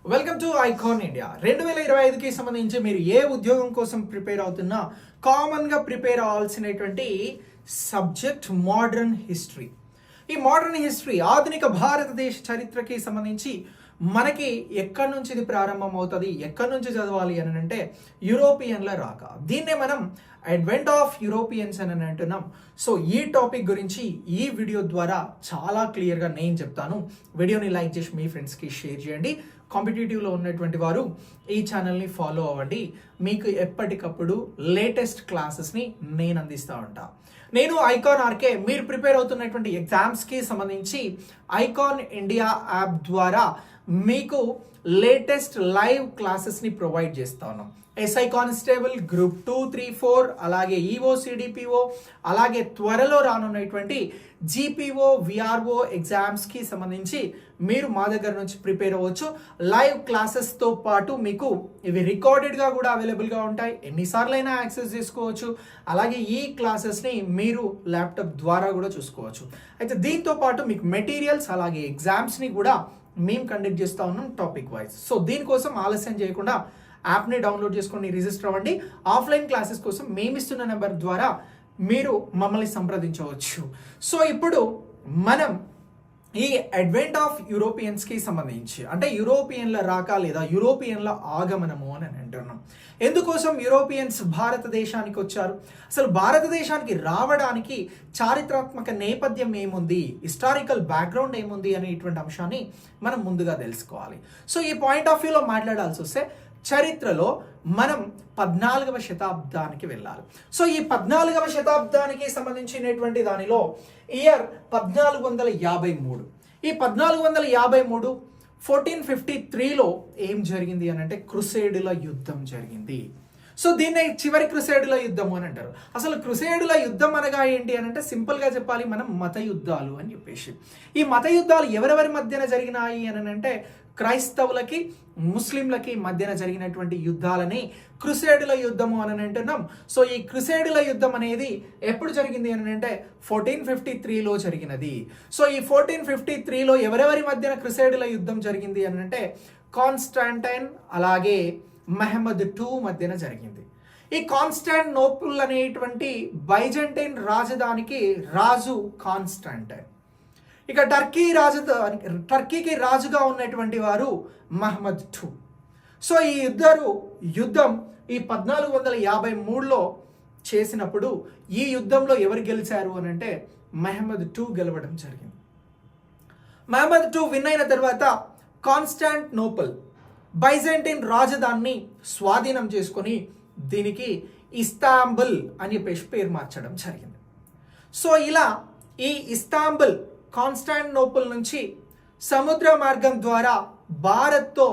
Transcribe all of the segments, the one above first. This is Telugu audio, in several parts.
Welcome to Icon India. 2025కి సంబంధించి మీరు ఏ ఉద్యోగం కోసం ప్రిపేర్ అవుతున్నా కామన్గా ప్రిపేర్ అవ్వాల్సినటువంటి సబ్జెక్ట్ మోడర్న్ హిస్టరీ. ఈ మోడర్న్ హిస్టరీ ఆధునిక భారతదేశ చరిత్రకి సంబంధించి మనకి ఎక్కడి నుంచి ఇది ప్రారంభం అవుతుంది, ఎక్కడి నుంచి చదవాలి అని అంటే యూరోపియన్ల రాక. దీన్నే మనం అడ్వెంట్ ఆఫ్ యూరోపియన్స్ అని అంటున్నాం. సో ఈ టాపిక్ గురించి ఈ వీడియో ద్వారా చాలా క్లియర్గా నేను చెప్తాను. వీడియోని లైక్ చేసి మీ ఫ్రెండ్స్కి షేర్ చేయండి. కాంపిటేటివ్లో ఉన్నటువంటి వారు ఈ ఛానల్ని ఫాలో అవ్వండి. మీకు ఎప్పటికప్పుడు లేటెస్ట్ క్లాసెస్ని నేను అందిస్తూ ఉంటా. నేను ఐకాన్ ఆర్కే. మీరు ప్రిపేర్ అవుతున్నటువంటి ఎగ్జామ్స్కి సంబంధించి ఐకాన్ ఇండియా యాప్ ద్వారా మీకు లేటెస్ట్ లైవ్ క్లాసెస్ని ప్రొవైడ్ చేస్తా ఉన్నాం. ఎస్ఐ కానిస్టేబుల్, గ్రూప్ 2, 3, 4, అలాగే ఈఓ, సిడిపిఓ, అలాగే త్వరలో రానున్నటువంటి జీపీఓ, విఆర్ఓ ఎగ్జామ్స్కి సంబంధించి మీరు మా దగ్గర నుంచి ప్రిపేర్ అవ్వచ్చు. లైవ్ క్లాసెస్తో పాటు మీకు ఇవి రికార్డెడ్గా కూడా అవైలబుల్గా ఉంటాయి. ఎన్నిసార్లైనా యాక్సెస్ చేసుకోవచ్చు. అలాగే ఈ క్లాసెస్ని మీరు ల్యాప్టాప్ ద్వారా కూడా చూసుకోవచ్చు. అయితే దీంతో పాటు మీకు మెటీరియల్స్ అలాగే ఎగ్జామ్స్ని కూడా మేము కండక్ట్ చేస్తూ ఉన్నాం టాపిక్ వైజ్. సో దీనికోసం ఆలస్యం చేయకుండా యాప్ని డౌన్లోడ్ చేసుకొని రిజిస్టర్ అవ్వండి. ఆఫ్లైన్ క్లాసెస్ కోసం మేమిస్తున్న నెంబర్ ద్వారా మీరు మమ్మల్ని సంప్రదించవచ్చు. సో ఇప్పుడు మనం ఈ అడ్వెంట్ ఆఫ్ యూరోపియన్స్కి సంబంధించి అంటే యూరోపియన్ల రాక లేదా యూరోపియన్ల ఆగమనము అని అంటున్నాం. ఎందుకోసం యూరోపియన్స్ భారతదేశానికి వచ్చారు, అసలు భారతదేశానికి రావడానికి చారిత్రాత్మక నేపథ్యం ఏముంది, హిస్టారికల్ బ్యాక్గ్రౌండ్ ఏముంది అనేటువంటి అంశాన్ని మనం ముందుగా తెలుసుకోవాలి. సో ఈ పాయింట్ ఆఫ్ వ్యూలో మాట్లాడాల్సి వస్తే చరిత్రలో మనం 14వ శతాబ్దానికి వెళ్ళాలి. సో ఈ 14వ శతాబ్దానికి సంబంధించినటువంటి దానిలో ఇయర్ 1453. ఈ 1453 1453లో ఏం జరిగింది అని అంటే క్రుసేడుల యుద్ధం జరిగింది. సో దీన్ని చివరి క్రుసేడుల యుద్ధం అని అంటారు. అసలు క్రుసేడుల యుద్ధం అనగా ఏంటి అని అంటే సింపుల్గా చెప్పాలి, మనం మత యుద్ధాలు అని చెప్పేసి. ఈ మత యుద్ధాలు ఎవరెవరి మధ్యన జరిగినాయి అని అంటే క్రైస్తవులకి ముస్లింలకి మధ్యన జరిగినటువంటి యుద్ధాలని క్రుసేడుల యుద్ధము అని అంటున్నాం. సో ఈ క్రుసేడుల యుద్ధం అనేది ఎప్పుడు జరిగింది అని అంటే 1453లో జరిగినది. సో ఈ 1453లో ఎవరెవరి మధ్యన క్రుసేడుల యుద్ధం జరిగింది అని అంటే కాన్స్టాంటైన్ అలాగే మహమ్మద్ II మధ్యన జరిగింది. ఈ కాన్స్టాంటినోపుల్ అనేటువంటి బైజంటైన్ రాజధానికి రాజు కాన్స్టాంటైన్. ఇక టర్కీకి రాజుగా ఉన్నటువంటి వారు మహమ్మద్ II. సో ఈ యుద్ధం ఈ 1453లో చేసినప్పుడు ఈ యుద్ధంలో ఎవరు గెలిచారు అని అంటే మహమ్మద్ II గెలవడం జరిగింది. మహమ్మద్ II విన్ అయిన తర్వాత కాన్స్టాంటినోపుల్ బైజంటైన్ రాజధానిని స్వాధీనం చేసుకొని దీనికి ఇస్తాంబుల్ అని చెప్పేసి పేరు మార్చడం జరిగింది. సో ఇలా ఈ ఇస్తాంబుల్ కాన్స్టాంటినోపుల్ నుంచి సముద్ర మార్గం ద్వారా భారత్తో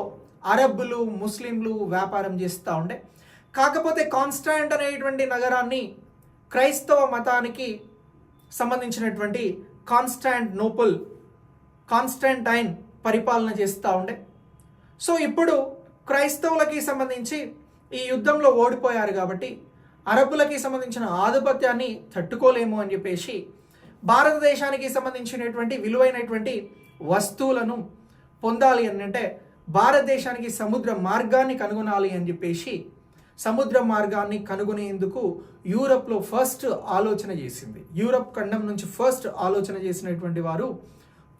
అరబ్బులు ముస్లింలు వ్యాపారం చేస్తూ ఉండే. కాకపోతే కాన్స్టాంట్ అనేటువంటి నగరాన్ని క్రైస్తవ మతానికి సంబంధించినటువంటి కాన్స్టాంటైన్ పరిపాలన చేస్తూ ఉండే. సో ఇప్పుడు క్రైస్తవులకి సంబంధించి ఈ యుద్ధంలో ఓడిపోయారు కాబట్టి అరబ్బులకి సంబంధించిన ఆధిపత్యాన్ని తట్టుకోలేము అని చెప్పేసి భారతదేశానికి సంబంధించినటువంటి విలువైనటువంటి వస్తువులను పొందాలి అని అంటే భారతదేశానికి సముద్ర మార్గాన్ని కనుగొనాలి అని చెప్పేసి సముద్ర మార్గాన్ని కనుగొనేందుకు యూరప్లో ఫస్ట్ ఆలోచన చేసింది. యూరప్ ఖండం నుంచి ఫస్ట్ ఆలోచన చేసినటువంటి వారు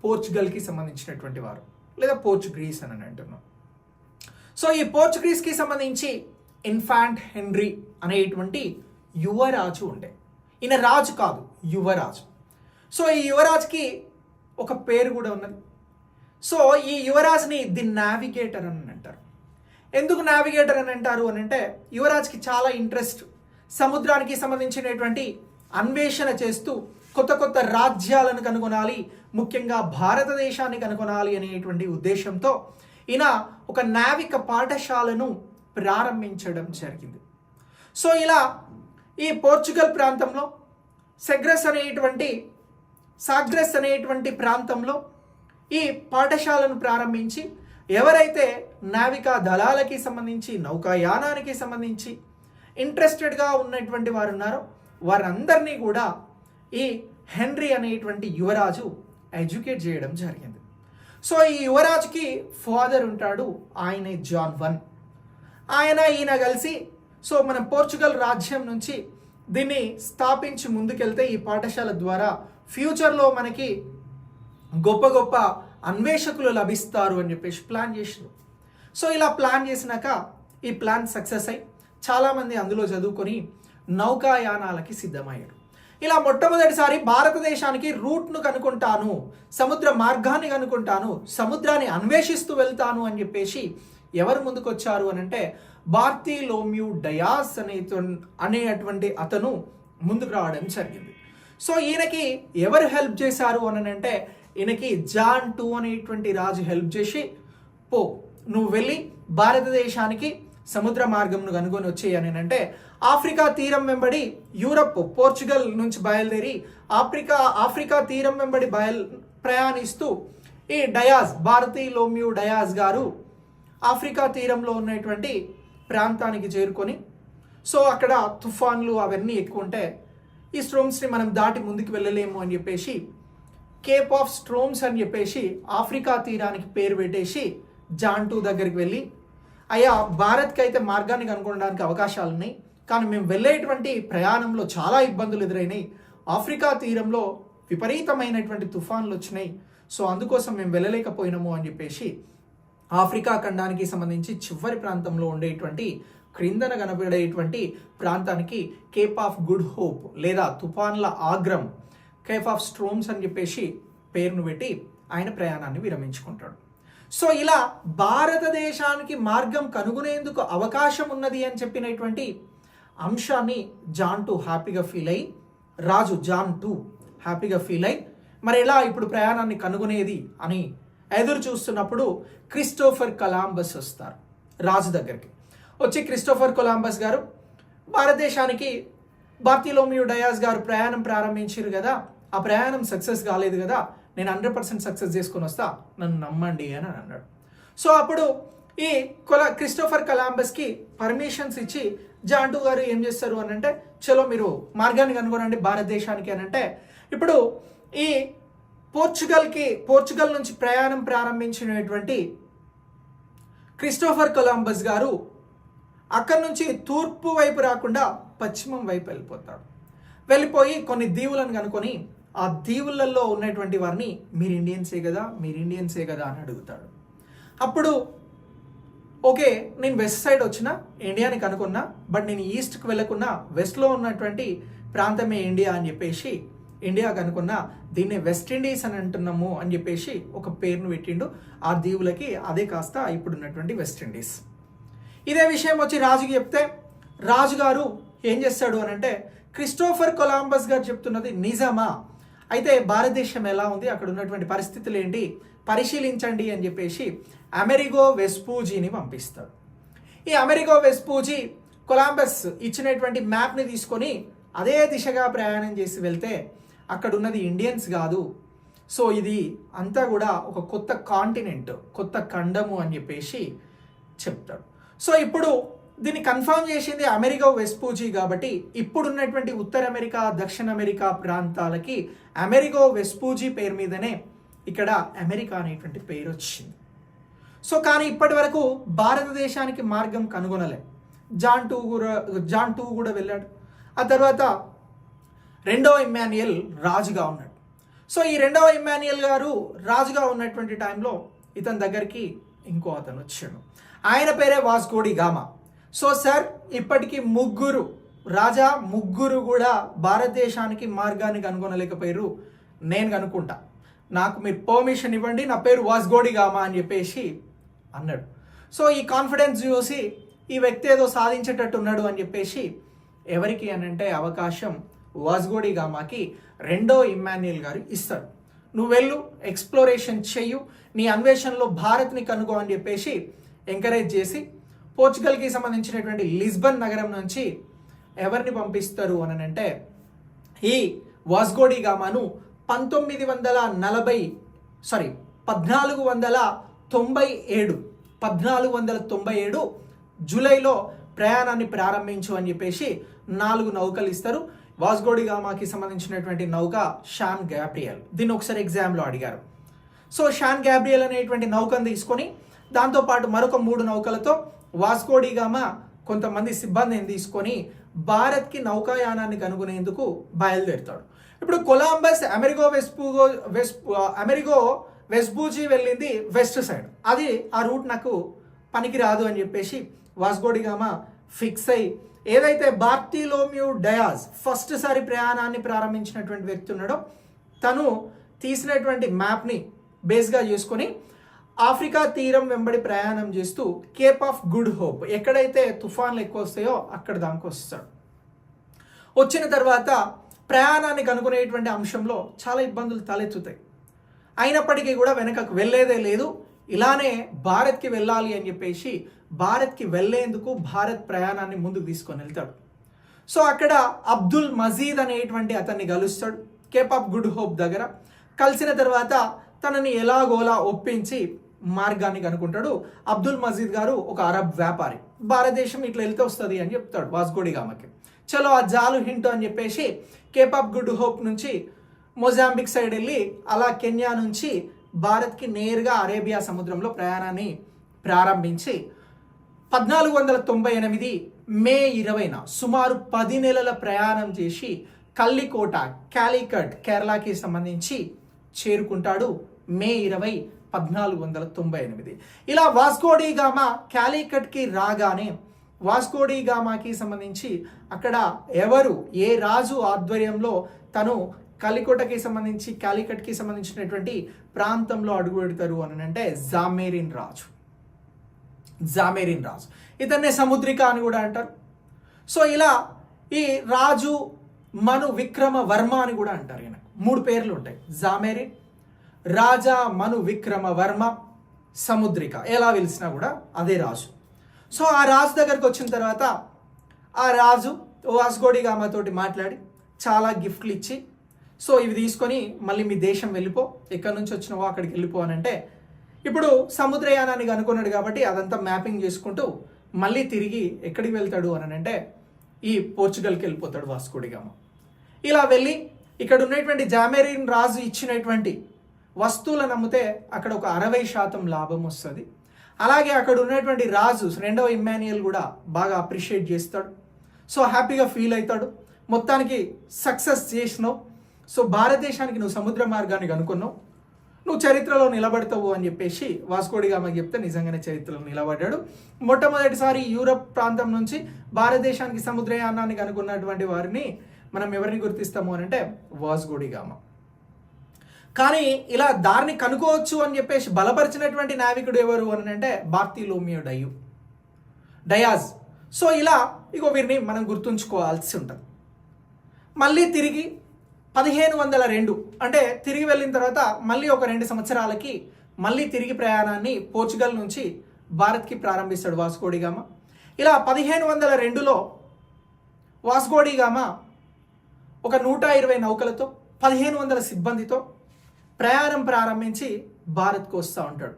పోర్చుగల్కి సంబంధించినటువంటి వారు లేదా పోర్చుగీస్ అని అంటున్నాం. సో ఈ పోర్చుగీస్కి సంబంధించి ఇన్ఫాంట్ హెన్రీ అనేటువంటి యువరాజు ఉండే. ఈయన రాజు కాదు, యువరాజు. సో ఈ యువరాజుకి ఒక పేరు కూడా ఉన్నది. సో ఈ యువరాజుని ది నావిగేటర్ అని అంటారు. ఎందుకు నావిగేటర్ అని అంటారు అని అంటే యువరాజుకి చాలా ఇంట్రెస్ట్, సముద్రానికి సంబంధించినటువంటి అన్వేషణ చేస్తూ కొత్త కొత్త రాజ్యాలను కనుగొనాలి, ముఖ్యంగా భారతదేశాన్ని కనుగొనాలి అనేటువంటి ఉద్దేశంతో ఈయన ఒక నావిక పాఠశాలను ప్రారంభించడం జరిగింది. సో ఇలా ఈ పోర్చుగల్ ప్రాంతంలో సాగ్రెస్ అనేటువంటి ప్రాంతంలో ఈ పాఠశాలను ప్రారంభించి ఎవరైతే నావికా దళాలకి సంబంధించి నౌకాయానానికి సంబంధించి ఇంట్రెస్టెడ్గా ఉన్నటువంటి వారు ఉన్నారో వారందరినీ కూడా ఈ హెన్రీ అనేటువంటి యువరాజు ఎడ్యుకేట్ చేయడం జరిగింది. సో ఈ యువరాజ్కి ఫాదర్ ఉంటాడు, ఆయనే జాన్ 1. ఈయన కలిసి సో మన పోర్చుగల్ రాజ్యం నుంచి దీన్ని స్థాపించి ముందుకెళ్తే ఈ పాఠశాల ద్వారా ఫ్యూచర్లో మనకి గొప్ప గొప్ప అన్వేషకులు లభిస్తారు అని చెప్పేసి ప్లాన్ చేసిండు. సో ఇలా ప్లాన్ చేసినాక ఈ ప్లాన్ సక్సెస్ అయ్యి చాలామంది అందులో చదువుకొని నౌకాయానాలకి సిద్ధమయ్యారు. ఇలా మొట్టమొదటిసారి భారతదేశానికి రూట్ను కనుక్కుంటాను, సముద్ర మార్గాన్ని కనుక్కుంటాను, సముద్రాన్ని అన్వేషిస్తూ వెళ్తాను అని చెప్పేసి ఎవరు ముందుకు వచ్చారు అని అంటే బార్తిలోమ్యూ డయాస్ అనేటువంటి అతను ముందుకు రావడం జరిగింది. సో ఈయనకి ఎవరు హెల్ప్ చేశారు అని అంటే ఈయనకి జాన్ 2 అనేటువంటి రాజు హెల్ప్ చేసి, పో నువ్వు వెళ్ళి భారతదేశానికి సముద్ర మార్గంను కనుగొని వచ్చేయని అంటే ఆఫ్రికా తీరం వెంబడి యూరప్ పోర్చుగల్ నుంచి బయలుదేరి ఆఫ్రికా తీరం వెంబడి ప్రయాణిస్తూ ఈ డయాస్ బార్తిలోమ్యూ డయాస్ గారు ఆఫ్రికా తీరంలో ఉన్నటువంటి ప్రాంతానికి చేరుకొని, సో అక్కడ తుఫాన్లు అవన్నీ ఎక్కువ ఉంటే ఈ స్ట్రోమ్స్ని మనం దాటి ముందుకు వెళ్ళలేము అని చెప్పేసి కేప్ ఆఫ్ స్ట్రోమ్స్ అని చెప్పేసి ఆఫ్రికా తీరానికి పేరు పెట్టేసి జాన్ 2 దగ్గరికి వెళ్ళి, అయ్యా భారత్కి అయితే మార్గాన్ని కనుగొనడానికి అవకాశాలు ఉన్నాయి, కానీ మేము వెళ్ళేటువంటి ప్రయాణంలో చాలా ఇబ్బందులు ఎదురైనాయి, ఆఫ్రికా తీరంలో విపరీతమైనటువంటి తుఫాన్లు వచ్చినాయి, సో అందుకోసం మేము వెళ్ళలేకపోయినాము అని చెప్పేసి ఆఫ్రికా ఖండానికి సంబంధించి చివరి ప్రాంతంలో ఉండేటువంటి క్రిందన కనబడేటువంటి ప్రాంతానికి కేప్ ఆఫ్ గుడ్ హోప్ లేదా తుఫాన్ల ఆగ్రం, కేప్ ఆఫ్ స్ట్రోమ్స్ అని చెప్పేసి పేరును పెట్టి ఆయన ప్రయాణాన్ని విరమించుకుంటాడు. సో ఇలా భారతదేశానికి మార్గం కనుగొనేందుకు అవకాశం ఉన్నది అని చెప్పినటువంటి అంశాన్ని జాన్ 2 హ్యాపీగా ఫీల్ అయ్యి, రాజు జాన్ 2 హ్యాపీగా ఫీల్ అయ్యి మరి ఎలా ఇప్పుడు ప్రయాణాన్ని కనుగొనేది అని ఎదురు చూస్తున్నప్పుడు క్రిస్టోఫర్ కొలంబస్ వస్తారు రాజు దగ్గరికి. వచ్చి క్రిస్టోఫర్ కొలంబస్ గారు భారతదేశానికి బార్తిలోమ్యూ డయాస్ గారు ప్రయాణం ప్రారంభించారు కదా, ఆ ప్రయాణం సక్సెస్ కాలేదు కదా, నేను 100% సక్సెస్ చేసుకొని వస్తా, నన్ను నమ్మండి అని అన్నాడు. సో అప్పుడు ఈ క్రిస్టోఫర్ కొలంబస్కి పర్మిషన్స్ ఇచ్చి జాన్ 2 గారు ఏం చేస్తారు అని అంటే, చలో మీరు మార్గాన్ని కనుగొనండి భారతదేశానికి అని అంటే, ఇప్పుడు ఈ పోర్చుగల్ నుంచి ప్రయాణం ప్రారంభించినటువంటి క్రిస్టోఫర్ కొలంబస్ గారు అక్కడి నుంచి తూర్పు వైపు రాకుండా పశ్చిమం వైపు వెళ్ళిపోయి కొన్ని దీవులను కనుకొని ఆ దీవులలో ఉన్నటువంటి వారిని మీరు ఇండియన్సే కదా అని అడుగుతాడు. అప్పుడు ఓకే, నేను వెస్ట్ సైడ్ వచ్చిన ఇండియాని కనుక్కున్నా, బట్ నేను ఈస్ట్కి వెళ్ళకున్నా వెస్ట్లో ఉన్నటువంటి ప్రాంతమే ఇండియా అని చెప్పేసి ఇండియా కనుక్కున్నా, దీన్ని వెస్ట్ ఇండీస్ అని అంటున్నాము అని చెప్పేసి ఒక పేరును పెట్టిండు ఆ దీవులకి, అదే కాస్త ఇప్పుడున్నటువంటి వెస్ట్ ఇండీస్. ఇదే విషయం వచ్చి రాజుకి చెప్తే రాజుగారు ఏం చేస్తాడు అని అంటే, క్రిస్టోఫర్ కొలంబస్ గారు చెప్తున్నది నిజమా, అయితే భారతదేశం ఎలా ఉంది, అక్కడ ఉన్నటువంటి పరిస్థితులు ఏంటి పరిశీలించండి అని చెప్పేసి అమెరిగో వెస్పూజీని పంపిస్తాడు. ఈ అమెరిగో వెస్పూజీ కొలంబస్ ఇచ్చినటువంటి మ్యాప్ని తీసుకొని అదే దిశగా ప్రయాణం చేసి వెళ్తే అక్కడ ఉన్నది ఇండియన్స్ కాదు, సో ఇది అంతా కూడా ఒక కొత్త కాంటినెంట్, కొత్త ఖండము అని చెప్పేసి చెప్తాడు. సో ఇప్పుడు దీన్ని కన్ఫర్మ్ చేసింది అమెరిగో వెస్పూజీ కాబట్టి ఇప్పుడున్నటువంటి ఉత్తర అమెరికా, దక్షిణ అమెరికా ప్రాంతాలకి అమెరిగో వెస్పూజీ పేరు మీదనే ఇక్కడ అమెరికా అనేటువంటి పేరు వచ్చింది. సో కానీ ఇప్పటి వరకు భారతదేశానికి మార్గం కనుగొనలే. జాన్ 2 కూడా వెళ్ళాడు. ఆ తర్వాత రెండవ ఇమ్మాన్యుయల్ రాజుగా ఉన్నాడు. సో ఈ రెండవ ఇమ్మాన్యుయల్ గారు రాజుగా ఉన్నటువంటి టైంలో ఇతని దగ్గరికి ఇంకో అతను వచ్చాడు. ఆయన పేరే Vasco da Gama. So sir, ఇప్పటికీ ముగ్గురు కూడా భారతదేశానికి మార్గాన్ని కనుగొనలేకపోయారు, నేను కనుక్కుంటా, నాకు మీరు పర్మిషన్ ఇవ్వండి, నా పేరు వాస్కో డి గామా అని చెప్పేసి అన్నాడు. సో ఈ కాన్ఫిడెన్స్ చూసి ఈ వ్యక్తి ఏదో సాధించేటట్టు ఉన్నాడు అని చెప్పేసి ఎవరికి అని అంటే అవకాశం వాస్కో డి గామాకి రెండో ఇమ్మాన్యుయల్ గారు ఇస్తాడు. నువ్వు వెళ్ళు, ఎక్స్ప్లోరేషన్ చెయ్యు, నీ అన్వేషణలో భారత్ని కనుగో అని చెప్పేసి ఎంకరేజ్ చేసి పోర్చుగల్కి సంబంధించినటువంటి లిస్బన్ నగరం నుంచి ఎవరిని పంపిస్తారు అని అంటే ఈ వాస్కో డి గామాను 1497 జూలైలో ప్రయాణాన్ని ప్రారంభించు అని చెప్పేసి 4 నౌకలు ఇస్తారు. వాస్కో డి గామాకి సంబంధించినటువంటి నౌక షాన్ గ్యాబ్రియల్. దీన్ని ఒకసారి ఎగ్జామ్లో అడిగారు. సో షాన్ గ్యాబ్రియల్ అనేటువంటి నౌకను తీసుకొని దాంతోపాటు మరొక 3 నౌకలతో వాస్కో డి గామా కొంతమంది సిబ్బందిని తీసుకొని భారత్కి నౌకాయానాన్ని కనుగొనేందుకు బయలుదేరుతాడు. ఇప్పుడు కొలంబస్ అమెరిగో వెస్పూజీ వెళ్ళింది వెస్ట్ సైడ్, అది ఆ రూట్ నాకు పనికి రాదు అని చెప్పేసి వాస్కో డి గామా ఫిక్స్ అయ్యి ఏదైతే బార్టిలోమ్యూ డయాస్ ఫస్ట్ సారి ప్రయాణాన్ని ప్రారంభించినటువంటి వ్యక్తి ఉన్నాడో తను తీసినటువంటి మ్యాప్ని బేస్గా చేసుకొని ఆఫ్రికా తీరం వెంబడి ప్రయాణం చేస్తూ కేప్ ఆఫ్ గుడ్ హోప్, ఎక్కడైతే తుఫాన్లు ఎక్కువ వస్తాయో అక్కడ దానికి వస్తాడు. వచ్చిన తర్వాత ప్రయాణాన్ని కనుగొనేటువంటి అంశంలో చాలా ఇబ్బందులు తలెత్తుతాయి. అయినప్పటికీ కూడా వెనకకు వెళ్ళేదే లేదు, ఇలానే భారత్కి వెళ్ళాలి అని చెప్పేసి భారత్కి వెళ్ళేందుకు భారత్ ప్రయాణాన్ని ముందుకు తీసుకొని వెళ్తాడు. సో అక్కడ అబ్దుల్ మజీద్ అనేటువంటి అతన్ని కలుస్తాడు కేప్ ఆఫ్ గుడ్ హోప్ దగ్గర. కలిసిన తర్వాత తనని ఎలాగోలా ఒప్పించి మార్గాన్ని కనుక్కుంటాడు. అబ్దుల్ మజీద్ గారు ఒక అరబ్ వ్యాపారి, భారతదేశం ఇట్లా వెళ్తే వస్తుంది అని చెప్తాడు వాస్కో డి గామాకి. చలో ఆ జాలు హింట్ అని చెప్పేసి కేప్ ఆఫ్ గుడ్ హోప్ నుంచి మొజాంబిక్ సైడ్ వెళ్ళి అలా కెన్యా నుంచి భారత్కి నేరుగా అరేబియా సముద్రంలో ప్రయాణాన్ని ప్రారంభించి 1498 మే 20న సుమారు 10 నెలల ప్రయాణం చేసి కల్లికోట కాలికట్ కేరళకి సంబంధించి చేరుకుంటాడు మే 20, 1498. ఇలా వాస్కో డి గామా కాలికట్కి రాగానే వాస్కో డి గామాకి సంబంధించి అక్కడ ఎవరు ఏ రాజు ఆధ్వర్యంలో తను కాలికోటకి సంబంధించి కాలికట్కి సంబంధించినటువంటి ప్రాంతంలో అడుగు పెడతారు అని అంటే జామేరిన్ రాజు. ఇతన్నే సముద్రిక అని కూడా అంటారు. సో ఇలా ఈ రాజు మను విక్రమ వర్మ అని కూడా అంటారు. ఈయన 3 పేర్లు ఉంటాయి, జామేరిన్, రాజా మను విక్రమ వర్మ, సముద్రిక, ఎలా పిలిచినా కూడా అదే రాజు. సో ఆ రాజు దగ్గరకు వచ్చిన తర్వాత ఆ రాజు వాస్కో డి గామా తోటి మాట్లాడి చాలా గిఫ్ట్లు ఇచ్చి, సో ఇవి తీసుకొని మళ్ళీ మీ దేశం వెళ్ళిపో, ఎక్కడి నుంచి వచ్చినావో అక్కడికి వెళ్ళిపో అని అంటే, ఇప్పుడు సముద్రయానాన్ని కనుక్కున్నాడు కాబట్టి అదంతా మ్యాపింగ్ చేసుకుంటూ మళ్ళీ తిరిగి ఎక్కడికి వెళ్తాడు అని అంటే ఈ పోర్చుగల్కి వెళ్ళిపోతాడు వాస్కో డి గామా. ఇలా వెళ్ళి ఇక్కడ ఉన్నటువంటి జామేరిన్ రాజు ఇచ్చినటువంటి వస్తువులను అమ్మితే అక్కడ ఒక 60% లాభం వస్తుంది. అలాగే అక్కడ ఉన్నటువంటి రాజు 2వ ఇమ్మాన్యుయల్ కూడా బాగా అప్రిషియేట్ చేస్తాడు. సో హ్యాపీగా ఫీల్ అవుతాడు, మొత్తానికి సక్సెస్ చేసినావు, సో భారతదేశానికి నువ్వు సముద్ర మార్గాన్ని కనుక్కున్నావు, నువ్వు చరిత్రలో నిలబడతావు అని చెప్పేసి వాస్కో డి గామాకి చెప్తే నిజంగానే చరిత్రలో నిలబడ్డాడు. మొట్టమొదటిసారి యూరప్ ప్రాంతం నుంచి భారతదేశానికి సముద్రయానాన్ని కనుక్కున్నటువంటి వారిని మనం ఎవరిని గుర్తిస్తాము అని అంటే వాస్కో డి గామా. కానీ ఇలా దారిని కనుక్కోవచ్చు అని చెప్పేసి బలపరిచినటువంటి నావికుడు ఎవరు అని అంటే బార్టిలోమ్యూ డయాస్. సో ఇలా ఇగో వీరిని మనం గుర్తుంచుకోవాల్సి ఉంటుంది. మళ్ళీ తిరిగి 1502 అంటే తిరిగి వెళ్ళిన తర్వాత మళ్ళీ ఒక 2 సంవత్సరాలకి మళ్ళీ తిరిగి ప్రయాణాన్ని పోర్చుగల్ నుంచి భారత్కి ప్రారంభిస్తాడు వాస్కో డి గామా. ఇలా 1502లో వాస్కో డి గామా ఒక 120 నౌకలతో 1500 సిబ్బందితో ప్రయాణం ప్రారంభించి భారత్కు వస్తూ ఉంటాడు.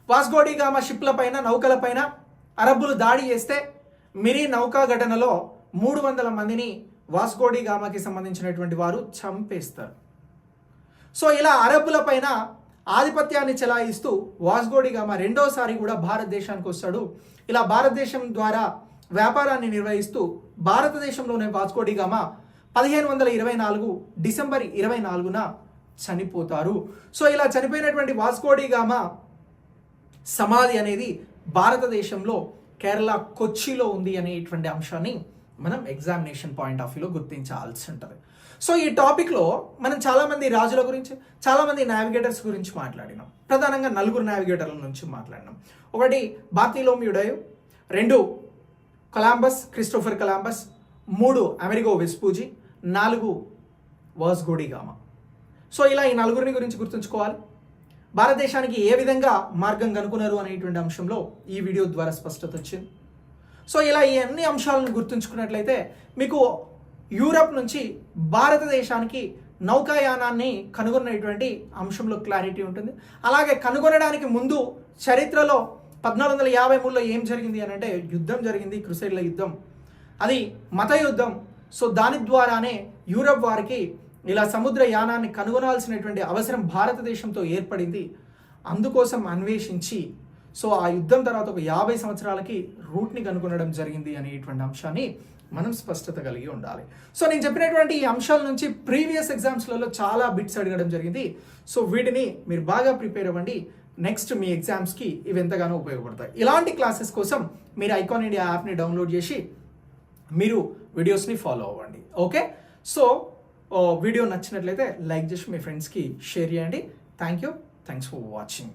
వాస్కో డి గామా షిప్ల పైన నౌకల పైన అరబ్బులు దాడి చేస్తే మిరీ నౌకా ఘటనలో 300 మందిని వాస్కో డి గామాకి సంబంధించినటువంటి వారు చంపేస్తారు. సో ఇలా అరబ్బుల పైన ఆధిపత్యాన్ని చెలాయిస్తూ వాస్కో డి గామా రెండోసారి కూడా భారతదేశానికి వస్తాడు. ఇలా భారతదేశం ద్వారా వ్యాపారాన్ని నిర్వహిస్తూ భారతదేశంలోనే వాస్కో డి గామా 1524 డిసెంబర్ 24న చనిపోతారు. సో ఇలా చనిపోయినటువంటి వాస్కో డి గామా సమాధి అనేది భారతదేశంలో కేరళ కొచ్చిలో ఉంది అనేటువంటి అంశాన్ని మనం ఎగ్జామినేషన్ పాయింట్ ఆఫ్ వ్యూలో గుర్తించాల్సి ఉంటుంది. సో ఈ టాపిక్లో మనం చాలామంది రాజుల గురించి, చాలామంది నావిగేటర్స్ గురించి మాట్లాడినాం. ప్రధానంగా 4 నావిగేటర్ల నుంచి మాట్లాడినాం. 1 Bartholomew Dias, 2 Christopher Columbus, 3 Amerigo Vespucci, 4 Vasco da Gama. So ఇలా ఈ 4 గురించి గుర్తుంచుకోవాలి. భారతదేశానికి ఏ విధంగా మార్గం కనుక్కున్నారు అనేటువంటి అంశంలో ఈ వీడియో ద్వారా స్పష్టత వచ్చింది. సో ఇలా ఈ అన్ని అంశాలను గుర్తుంచుకున్నట్లయితే మీకు యూరప్ నుంచి భారతదేశానికి నౌకాయానాన్ని కనుగొన్నటువంటి అంశంలో క్లారిటీ ఉంటుంది. అలాగే కనుగొనడానికి ముందు చరిత్రలో 1453లో ఏం జరిగింది అని అంటే యుద్ధం జరిగింది, క్రుసైడ్ల యుద్ధం. అది మత యుద్ధం. సో దాని ద్వారానే యూరప్ వారికి ఇలా సముద్ర యానాన్ని కనుగొనాల్సినటువంటి అవసరం భారతదేశంతో ఏర్పడింది. అందుకోసం అన్వేషించి సో ఆ యుద్ధం తర్వాత ఒక 50 సంవత్సరాలకి రూట్ని కనుగొనడం జరిగింది అనేటువంటి అంశాన్ని మనం స్పష్టత కలిగి ఉండాలి. సో నేను చెప్పినటువంటి ఈ అంశాల నుంచి ప్రీవియస్ ఎగ్జామ్స్లలో చాలా బిట్స్ అడగడం జరిగింది. సో వీటిని మీరు బాగా ప్రిపేర్ అవ్వండి. నెక్స్ట్ మీ ఎగ్జామ్స్కి ఇవి ఎంతగానో ఉపయోగపడతాయి. ఇలాంటి క్లాసెస్ కోసం మీరు ఐకాన్ ఇండియా యాప్ని డౌన్లోడ్ చేసి మీరు వీడియోస్ని ఫాలో అవ్వండి. ఓకే, సో వీడియో నచ్చినట్లయితే లైక్ చేసి మీ ఫ్రెండ్స్కి షేర్ చేయండి. Thanks for watching.